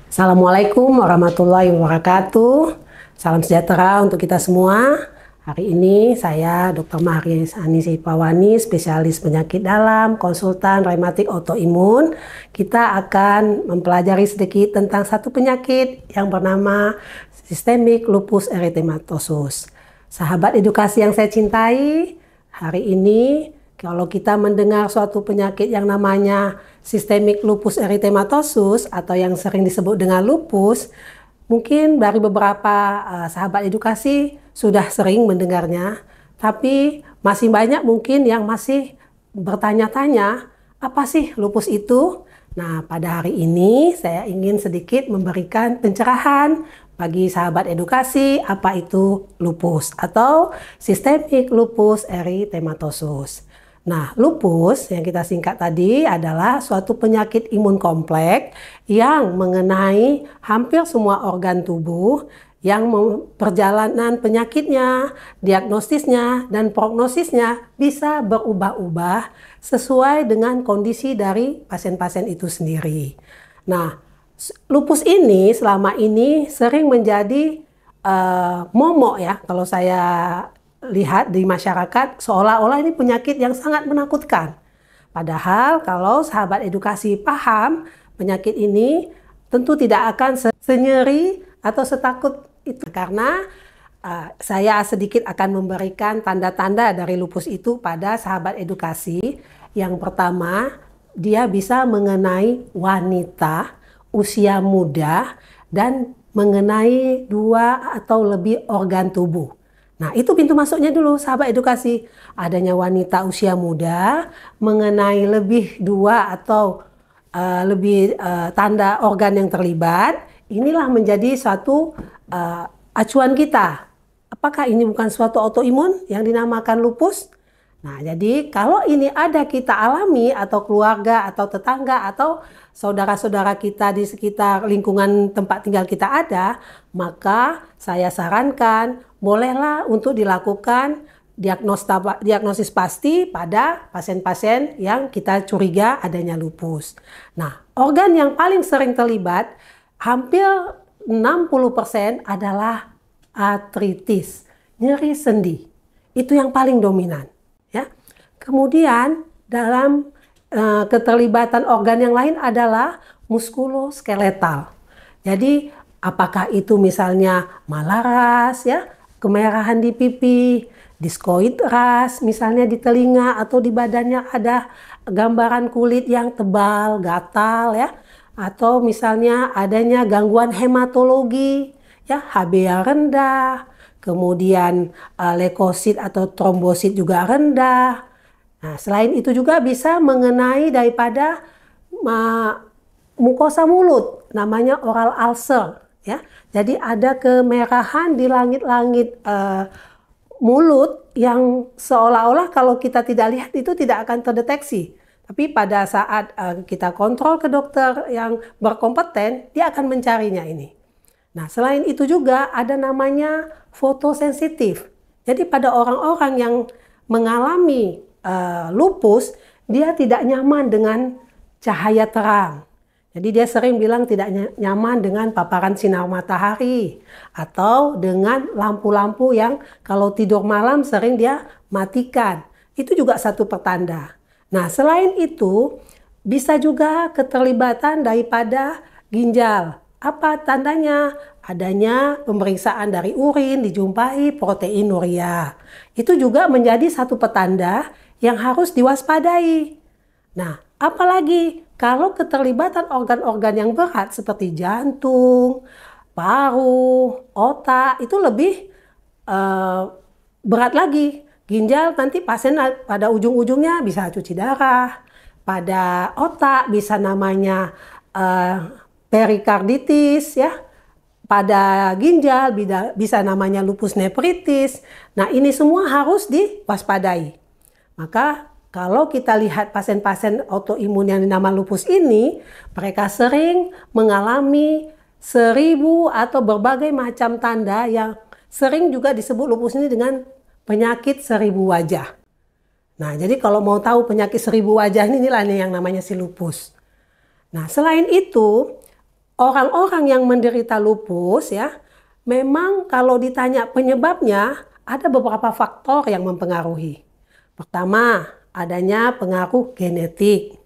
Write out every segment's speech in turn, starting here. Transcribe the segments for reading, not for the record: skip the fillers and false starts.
Assalamualaikum warahmatullahi wabarakatuh. Salam sejahtera untuk kita semua. Hari ini saya Dr. Maharis Anisi Pawani, spesialis penyakit dalam, konsultan rematik autoimun. Kita akan mempelajari sedikit tentang satu penyakit yang bernama Systemic Lupus Erythematosus. Sahabat edukasi yang saya cintai, hari ini kalau kita mendengar suatu penyakit yang namanya Systemic Lupus Erythematosus atau yang sering disebut dengan lupus, mungkin dari beberapa sahabat edukasi sudah sering mendengarnya, tapi masih banyak mungkin yang masih bertanya-tanya, apa sih lupus itu? Nah, pada hari ini saya ingin sedikit memberikan pencerahan bagi sahabat edukasi apa itu lupus atau Systemic Lupus Erythematosus. Nah, lupus yang kita singkat tadi adalah suatu penyakit imun kompleks yang mengenai hampir semua organ tubuh yang perjalanan penyakitnya, diagnosisnya, dan prognosisnya bisa berubah-ubah sesuai dengan kondisi dari pasien-pasien itu sendiri. Nah, lupus ini selama ini sering menjadi momok ya, kalau saya lihat di masyarakat seolah-olah ini penyakit yang sangat menakutkan. Padahal kalau sahabat edukasi paham penyakit ini tentu tidak akan senyeri atau setakut itu, karena saya sedikit akan memberikan tanda-tanda dari lupus itu pada sahabat edukasi. Yang pertama, dia bisa mengenai wanita usia muda dan mengenai 2 atau lebih organ tubuh. Nah, itu pintu masuknya dulu, sahabat edukasi. Adanya wanita usia muda, mengenai lebih 2 atau lebih tanda organ yang terlibat, inilah menjadi suatu acuan kita. Apakah ini bukan suatu autoimun yang dinamakan lupus? Nah, jadi kalau ini ada kita alami atau keluarga atau tetangga atau saudara-saudara kita di sekitar lingkungan tempat tinggal kita ada, maka saya sarankan bolehlah untuk dilakukan diagnosis pasti pada pasien-pasien yang kita curiga adanya lupus. Nah, organ yang paling sering terlibat hampir 60% adalah artritis, nyeri sendi. Itu yang paling dominan, ya. Kemudian dalam keterlibatan organ yang lain adalah muskuloskeletal. Jadi apakah itu misalnya malaras ya, kemerahan di pipi, diskoid ras misalnya di telinga atau di badannya ada gambaran kulit yang tebal, gatal ya, atau misalnya adanya gangguan hematologi ya, HbA rendah, kemudian leukosit atau trombosit juga rendah. Nah, selain itu juga bisa mengenai daripada mukosa mulut, namanya oral ulcer ya. Jadi ada kemerahan di langit-langit mulut yang seolah-olah kalau kita tidak lihat itu tidak akan terdeteksi. Tapi pada saat kita kontrol ke dokter yang berkompeten, dia akan mencarinya ini. Nah, selain itu juga ada namanya fotosensitif. Jadi pada orang-orang yang mengalami lupus, dia tidak nyaman dengan cahaya terang. Jadi dia sering bilang tidak nyaman dengan paparan sinar matahari atau dengan lampu-lampu yang kalau tidur malam sering dia matikan. Itu juga satu pertanda. Nah, selain itu bisa juga keterlibatan daripada ginjal. Apa tandanya? Adanya pemeriksaan dari urin dijumpai proteinuria. Itu juga menjadi satu petanda yang harus diwaspadai. Nah, apalagi kalau keterlibatan organ-organ yang berat seperti jantung, paru, otak itu lebih berat lagi. Ginjal nanti pasien pada ujung-ujungnya bisa cuci darah, pada otak bisa namanya perikarditis ya, pada ginjal bisa namanya lupus nefritis. Nah, ini semua harus diwaspadai. Maka kalau kita lihat pasien-pasien autoimun yang dinamakan lupus ini, mereka sering mengalami 1000 atau berbagai macam tanda yang sering juga disebut lupus ini dengan penyakit 1000 wajah. Nah, jadi kalau mau tahu penyakit 1000 wajah ini, inilah yang namanya si lupus. Nah, selain itu, orang-orang yang menderita lupus ya, memang kalau ditanya penyebabnya, ada beberapa faktor yang mempengaruhi. Pertama, adanya pengaruh genetik.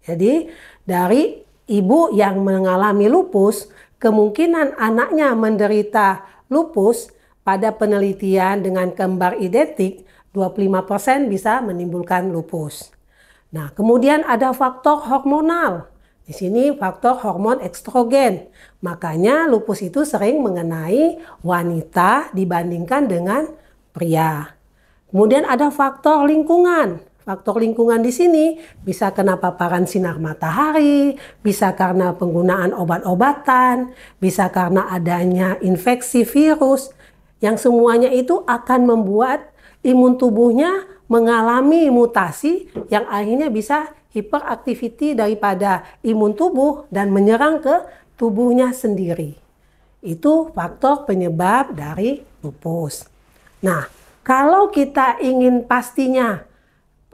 Jadi, dari ibu yang mengalami lupus, kemungkinan anaknya menderita lupus pada penelitian dengan kembar identik 25% bisa menimbulkan lupus. Nah, kemudian ada faktor hormonal. Di sini faktor hormon estrogen. Makanya lupus itu sering mengenai wanita dibandingkan dengan pria. Kemudian ada faktor lingkungan. Faktor lingkungan di sini bisa kena paparan sinar matahari, bisa karena penggunaan obat-obatan, bisa karena adanya infeksi virus, yang semuanya itu akan membuat imun tubuhnya mengalami mutasi yang akhirnya bisa hiperaktiviti daripada imun tubuh dan menyerang ke tubuhnya sendiri. Itu faktor penyebab dari lupus. Nah, kalau kita ingin pastinya,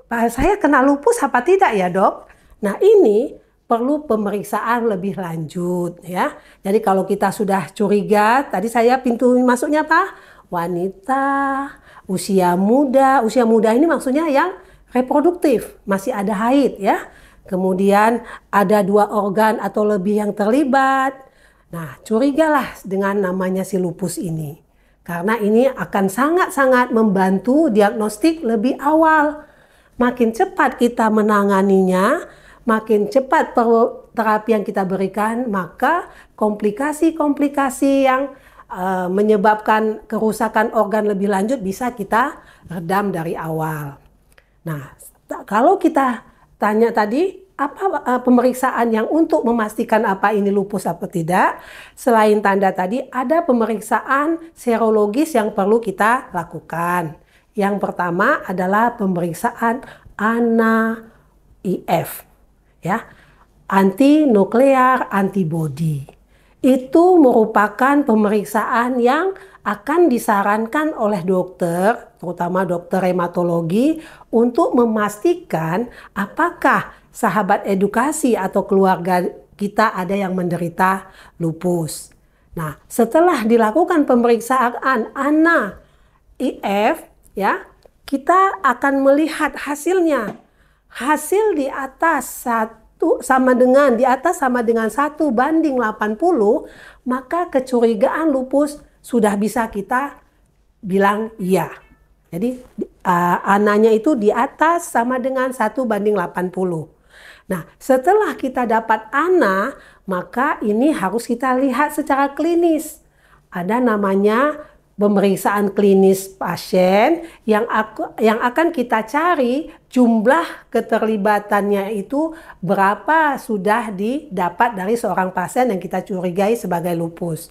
saya kena lupus apa tidak ya dok? Nah ini perlu pemeriksaan lebih lanjut ya. Jadi kalau kita sudah curiga, tadi saya pintu masuknya apa? Wanita, usia muda ini maksudnya yang reproduktif, masih ada haid ya. Kemudian ada 2 organ atau lebih yang terlibat. Nah, curigalah dengan namanya si lupus ini. Karena ini akan sangat-sangat membantu diagnostik lebih awal. Makin cepat kita menanganinya, makin cepat terapi yang kita berikan, maka komplikasi-komplikasi yang menyebabkan kerusakan organ lebih lanjut bisa kita redam dari awal. Nah, kalau kita tanya tadi, apa pemeriksaan yang untuk memastikan apa ini lupus atau tidak? Selain tanda tadi, ada pemeriksaan serologis yang perlu kita lakukan. Yang pertama adalah pemeriksaan ANA-IF, ya, anti-nuklear antibody. Itu merupakan pemeriksaan yang akan disarankan oleh dokter, terutama dokter hematologi, untuk memastikan apakah sahabat edukasi atau keluarga kita ada yang menderita lupus. Nah, setelah dilakukan pemeriksaan ANA-IF, ya, kita akan melihat hasilnya. Hasil di atas 1 sama dengan 1:80, maka kecurigaan lupus sudah bisa kita bilang iya. Jadi ANA-nya itu di atas sama dengan 1:80. Nah, setelah kita dapat ANA, maka ini harus kita lihat secara klinis. Ada namanya pemeriksaan klinis pasien yang akan kita cari jumlah keterlibatannya itu berapa sudah didapat dari seorang pasien yang kita curigai sebagai lupus.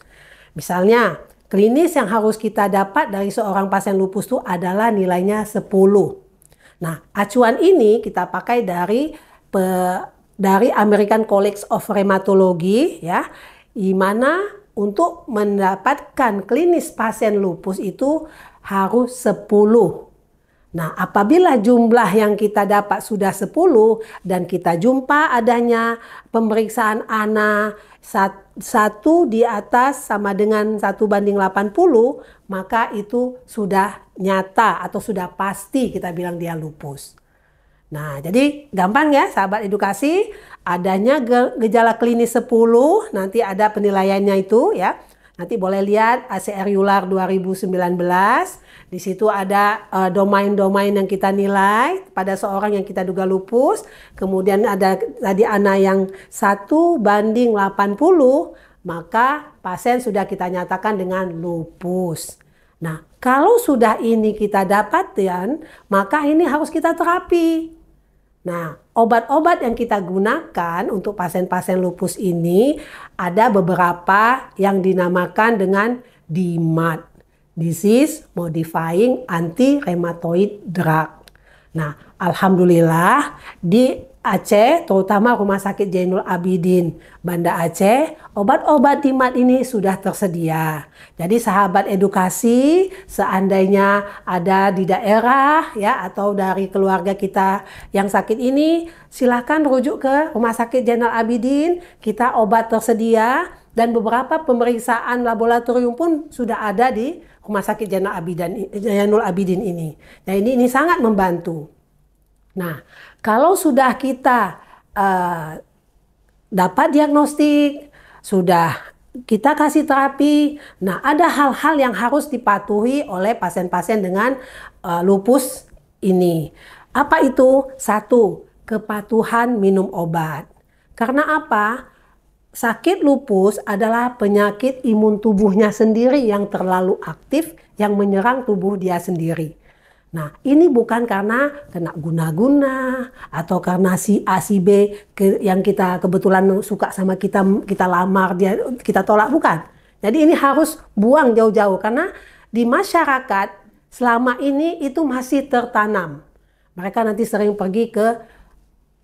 Misalnya, klinis yang harus kita dapat dari seorang pasien lupus itu adalah nilainya 10. Nah, acuan ini kita pakai dari American College of Rheumatology ya, di mana untuk mendapatkan klinis pasien lupus itu harus 10. Nah, apabila jumlah yang kita dapat sudah 10 dan kita jumpa adanya pemeriksaan ANA 1 di atas sama dengan 1:80, maka itu sudah nyata atau sudah pasti kita bilang dia lupus. Nah, jadi gampang ya sahabat edukasi, adanya gejala klinis 10, nanti ada penilaiannya itu ya. Nanti boleh lihat ACR EULAR 2019, di situ ada domain-domain yang kita nilai pada seorang yang kita duga lupus. Kemudian ada tadi ANA yang 1:80, maka pasien sudah kita nyatakan dengan lupus. Nah, kalau sudah ini kita dapatkan, maka ini harus kita terapi. Nah, obat-obat yang kita gunakan untuk pasien-pasien lupus ini ada beberapa yang dinamakan dengan DMARD, Disease Modifying Anti-Rheumatoid Drug. Nah, alhamdulillah di Aceh, terutama Rumah Sakit Zainul Abidin Banda Aceh, obat-obat DMARD ini sudah tersedia. Jadi sahabat edukasi, seandainya ada di daerah ya atau dari keluarga kita yang sakit ini, silakan rujuk ke Rumah Sakit Zainul Abidin. Kita obat tersedia dan beberapa pemeriksaan laboratorium pun sudah ada di Rumah Sakit Zainul Abidin ini. Nah, ini sangat membantu. Nah, kalau sudah kita dapat diagnostik, sudah kita kasih terapi, nah ada hal-hal yang harus dipatuhi oleh pasien-pasien dengan lupus ini. Apa itu? Satu, kepatuhan minum obat. Karena apa? Sakit lupus adalah penyakit imun tubuhnya sendiri yang terlalu aktif yang menyerang tubuh dia sendiri. Nah, ini bukan karena kena guna-guna atau karena si A si B yang kita kebetulan suka sama kita lamar dia kita tolak, bukan. Jadi ini harus buang jauh-jauh karena di masyarakat selama ini itu masih tertanam. Mereka nanti sering pergi ke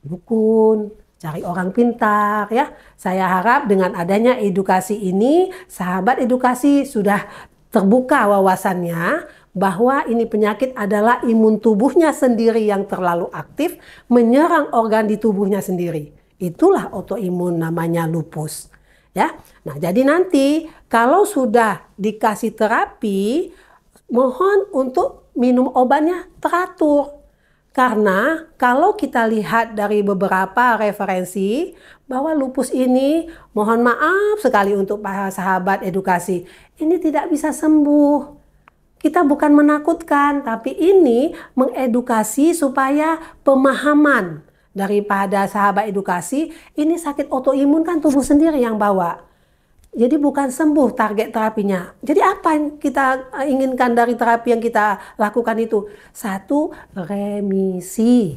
dukun, cari orang pintar ya. Saya harap dengan adanya edukasi ini, sahabat edukasi sudah terbuka wawasannya bahwa ini penyakit adalah imun tubuhnya sendiri yang terlalu aktif menyerang organ di tubuhnya sendiri. Itulah autoimun, namanya lupus. Ya. Nah, jadi nanti kalau sudah dikasih terapi, mohon untuk minum obatnya teratur. Karena kalau kita lihat dari beberapa referensi bahwa lupus ini, mohon maaf sekali untuk para sahabat edukasi, ini tidak bisa sembuh. Kita bukan menakutkan, tapi ini mengedukasi supaya pemahaman daripada sahabat edukasi, ini sakit autoimun kan tubuh sendiri yang bawa. Jadi bukan sembuh target terapinya. Jadi apa yang kita inginkan dari terapi yang kita lakukan itu? Satu, remisi.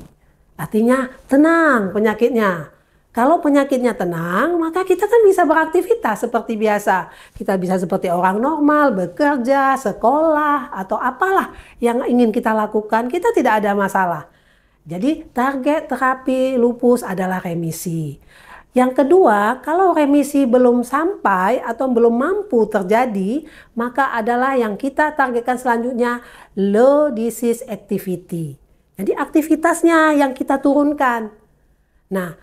Artinya tenang penyakitnya. Kalau penyakitnya tenang, maka kita kan bisa beraktivitas seperti biasa. Kita bisa seperti orang normal, bekerja, sekolah, atau apalah yang ingin kita lakukan, kita tidak ada masalah. Jadi target terapi lupus adalah remisi. Yang kedua, kalau remisi belum sampai atau belum mampu terjadi, maka adalah yang kita targetkan selanjutnya low disease activity. Jadi aktivitasnya yang kita turunkan. Nah,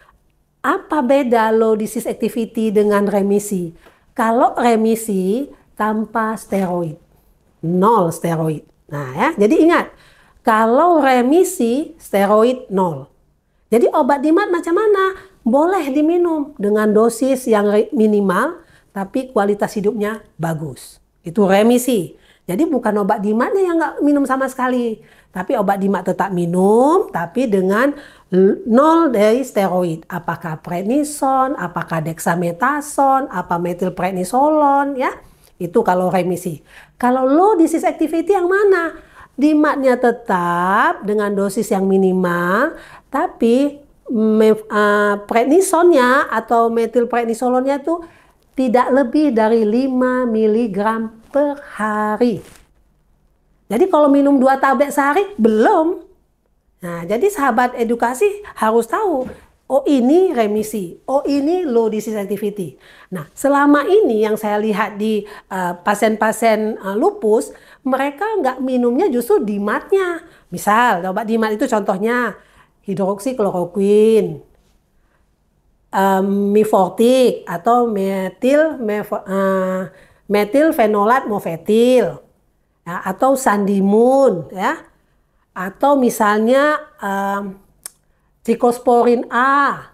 apa beda low disease activity dengan remisi? Kalau remisi tanpa steroid, nol steroid. Nah ya, jadi ingat, kalau remisi steroid nol. Jadi obat DMARD macam mana? Boleh diminum dengan dosis yang minimal, tapi kualitas hidupnya bagus. Itu remisi. Jadi bukan obat DMARD yang nggak minum sama sekali. Tapi obat DMARD tetap minum, tapi dengan nol dari steroid. Apakah prednison, apakah dexamethasone, apa metilprednisolon, ya. Itu kalau remisi. Kalau low disease activity yang mana? DMARD-nya tetap dengan dosis yang minimal, tapi prednisonnya atau metilprednisolonnya itu tidak lebih dari 5 mg per hari. Jadi kalau minum 2 tablet sehari belum. Nah, jadi sahabat edukasi harus tahu, oh ini remisi, oh ini low disease activity. Nah, selama ini yang saya lihat di pasien-pasien lupus, mereka nggak minumnya justru DMARD-nya. Misal, obat DMARD itu contohnya hidroksikloroquine, mifortik atau metilfenolat mofetil, ya, atau sandimun, ya, atau misalnya ciclosporin A,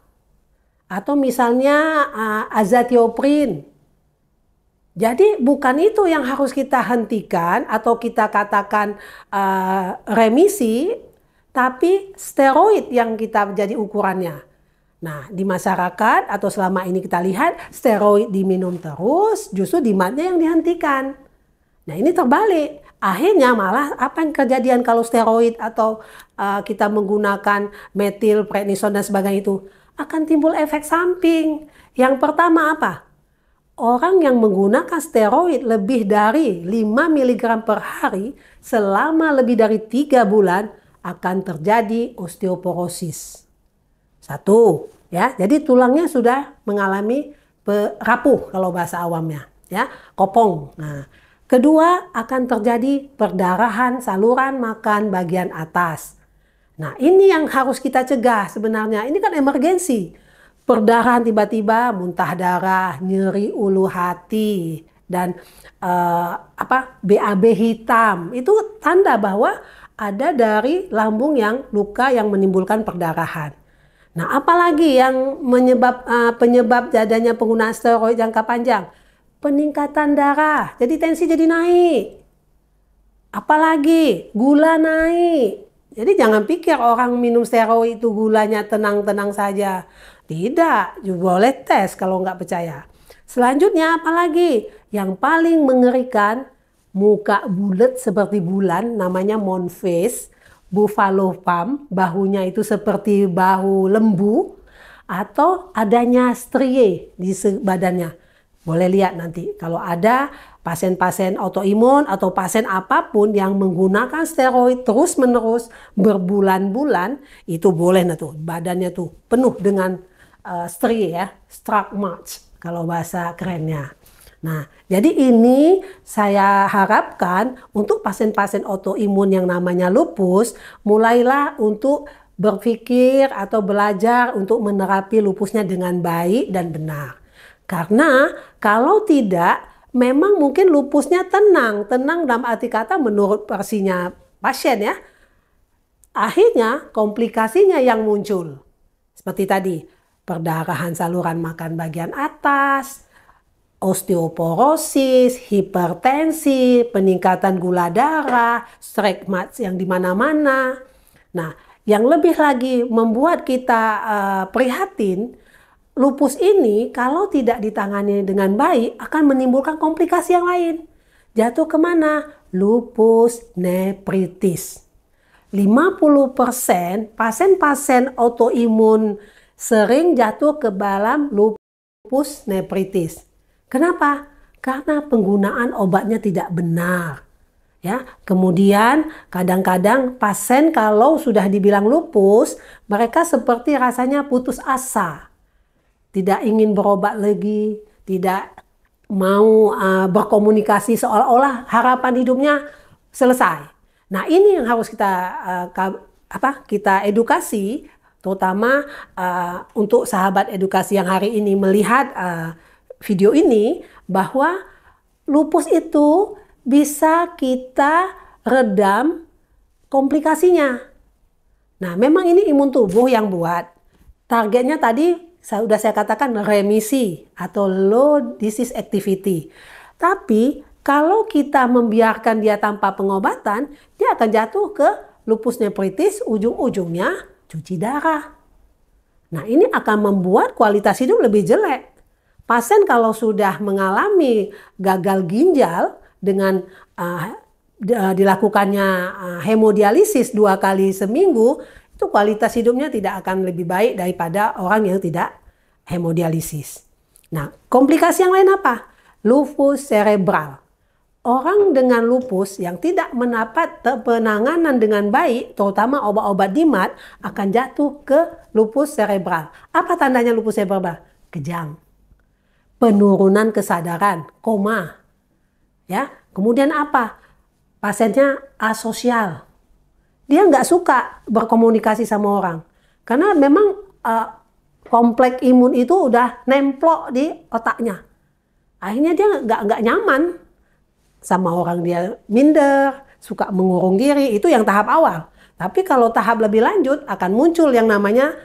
atau misalnya azathioprin. Jadi bukan itu yang harus kita hentikan atau kita katakan remisi, tapi steroid yang kita jadi ukurannya. Nah, di masyarakat atau selama ini kita lihat steroid diminum terus, justru DMARD-nya yang dihentikan. Nah, ini terbalik. Akhirnya malah apa yang kejadian kalau steroid atau kita menggunakan metilprednison dan sebagainya itu akan timbul efek samping. Yang pertama apa? Orang yang menggunakan steroid lebih dari 5 mg per hari selama lebih dari 3 bulan akan terjadi osteoporosis. Satu, ya. Jadi tulangnya sudah mengalami rapuh kalau bahasa awamnya, ya, kopong. Nah, kedua akan terjadi perdarahan saluran makan bagian atas. Nah, ini yang harus kita cegah sebenarnya. Ini kan emergensi. perdarahan tiba-tiba, muntah darah, nyeri ulu hati, dan BAB hitam, itu tanda bahwa ada dari lambung yang luka yang menimbulkan perdarahan. Nah, apalagi yang penyebab adanya penggunaan steroid jangka panjang? Peningkatan darah, jadi tensi jadi naik. Apalagi gula naik. Jadi jangan pikir orang minum steroid itu gulanya tenang-tenang saja. Tidak, juga boleh tes kalau nggak percaya. Selanjutnya apalagi? Yang paling mengerikan, muka bulat seperti bulan, namanya moon face, buffalo palm, bahunya itu seperti bahu lembu, atau adanya strie di badannya. Boleh lihat nanti kalau ada pasien-pasien autoimun atau pasien apapun yang menggunakan steroid terus-menerus berbulan-bulan, itu boleh tuh badannya tuh penuh dengan strie ya, struck marks kalau bahasa kerennya. Nah, jadi ini saya harapkan untuk pasien-pasien autoimun yang namanya lupus, mulailah untuk berpikir atau belajar untuk menerapi lupusnya dengan baik dan benar. Karena kalau tidak, memang mungkin lupusnya tenang dalam arti kata menurut versinya pasien ya. Akhirnya komplikasinya yang muncul. Seperti tadi, perdarahan saluran makan bagian atas, osteoporosis, hipertensi, peningkatan gula darah, stigmat yang di mana-mana. Nah, yang lebih lagi membuat kita prihatin, lupus ini kalau tidak ditangani dengan baik akan menimbulkan komplikasi yang lain. Jatuh kemana? Lupus nephritis. 50% pasien-pasien autoimun sering jatuh ke dalam lupus nephritis. Kenapa? Karena penggunaan obatnya tidak benar. Ya, kemudian kadang-kadang pasien kalau sudah dibilang lupus, mereka seperti rasanya putus asa. Tidak ingin berobat lagi, tidak mau berkomunikasi seolah-olah harapan hidupnya selesai. Nah, ini yang harus kita edukasi, terutama untuk sahabat edukasi yang hari ini melihat video ini, bahwa lupus itu bisa kita redam komplikasinya. Nah, memang ini imun tubuh yang buat. Targetnya tadi sudah saya katakan remisi atau low disease activity. Tapi kalau kita membiarkan dia tanpa pengobatan, dia akan jatuh ke lupus nephritis, ujung-ujungnya cuci darah. Nah, ini akan membuat kualitas hidup lebih jelek. Pasien kalau sudah mengalami gagal ginjal dengan dilakukannya hemodialisis 2 kali seminggu, itu kualitas hidupnya tidak akan lebih baik daripada orang yang tidak hemodialisis. Nah, komplikasi yang lain apa? Lupus cerebral. Orang dengan lupus yang tidak mendapat penanganan dengan baik, terutama obat-obat DMARD, akan jatuh ke lupus cerebral. Apa tandanya lupus cerebral? Kejang, penurunan kesadaran, koma. Ya, kemudian apa? Pasiennya asosial. Dia nggak suka berkomunikasi sama orang. Karena memang kompleks imun itu udah nemplok di otaknya. Akhirnya dia nggak nyaman sama orang, dia minder, suka mengurung diri. Itu yang tahap awal. Tapi kalau tahap lebih lanjut akan muncul yang namanya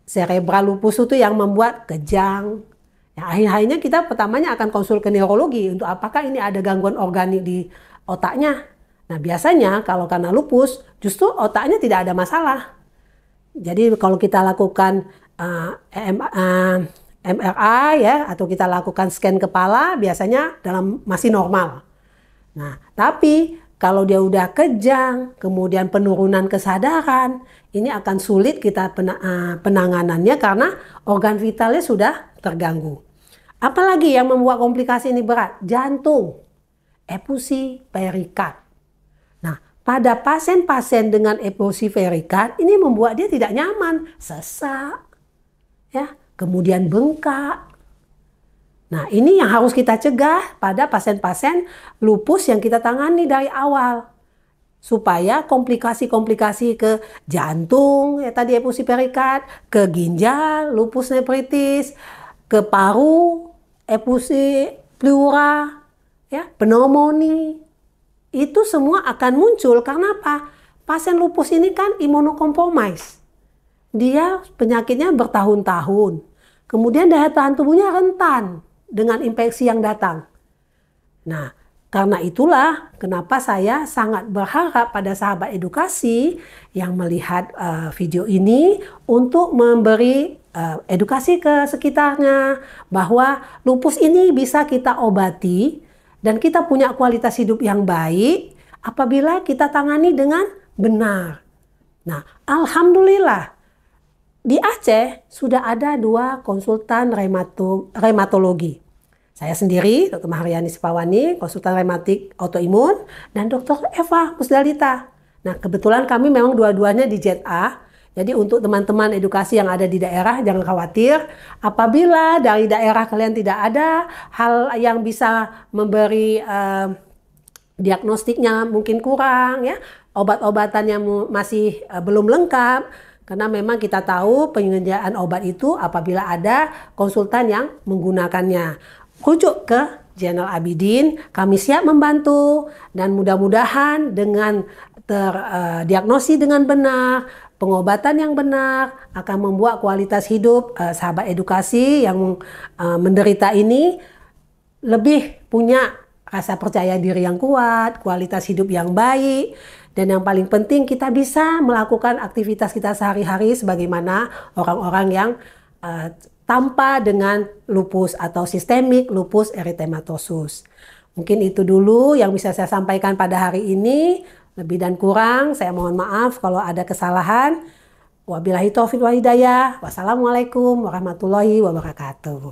cerebral lupus itu yang membuat kejang. Ya, akhirnya kita pertamanya akan konsul ke neurologi untuk apakah ini ada gangguan organik di otaknya. Nah, biasanya kalau karena lupus justru otaknya tidak ada masalah. Jadi kalau kita lakukan MRI ya, atau kita lakukan scan kepala, biasanya masih normal. Nah, tapi kalau dia udah kejang, kemudian penurunan kesadaran, ini akan sulit kita penanganannya karena organ vitalnya sudah terganggu. Apalagi yang membuat komplikasi ini berat? Jantung, efusi perikard. Nah, pada pasien-pasien dengan efusi perikard, ini membuat dia tidak nyaman, sesak, ya, kemudian bengkak. Nah, ini yang harus kita cegah pada pasien-pasien lupus yang kita tangani dari awal. supaya komplikasi-komplikasi ke jantung, ya tadi efusi perikat, ke ginjal, lupus nefritis, ke paru, efusi pleura, ya, pneumonia, itu semua akan muncul karena apa? Pasien lupus ini kan imunokompromis. Dia penyakitnya bertahun-tahun. Kemudian daya tahan tubuhnya rentan dengan infeksi yang datang. Nah, karena itulah kenapa saya sangat berharap pada sahabat edukasi yang melihat video ini untuk memberi edukasi ke sekitarnya bahwa lupus ini bisa kita obati dan kita punya kualitas hidup yang baik apabila kita tangani dengan benar. Nah, alhamdulillah di Aceh sudah ada 2 konsultan reumatologi. Saya sendiri, Dr. Mahariani Sipawani, konsultan rematik autoimun, dan Dr. Eva Musdalita. Nah, kebetulan kami memang dua-duanya di ZA. Jadi untuk teman-teman edukasi yang ada di daerah, jangan khawatir. Apabila dari daerah kalian tidak ada hal yang bisa memberi diagnostiknya mungkin kurang, ya, obat-obatannya masih belum lengkap, karena memang kita tahu penyediaan obat itu apabila ada konsultan yang menggunakannya. Rujuk ke Zainal Abidin, kami siap membantu dan mudah-mudahan dengan terdiagnosis dengan benar, pengobatan yang benar akan membuat kualitas hidup sahabat edukasi yang menderita ini lebih punya rasa percaya diri yang kuat, kualitas hidup yang baik, dan yang paling penting kita bisa melakukan aktivitas kita sehari-hari sebagaimana orang-orang yang tanpa dengan lupus atau sistemik lupus eritematosus. Mungkin itu dulu yang bisa saya sampaikan pada hari ini. Lebih dan kurang saya mohon maaf kalau ada kesalahan. Wabillahi taufiq wal hidayah. Wassalamualaikum warahmatullahi wabarakatuh.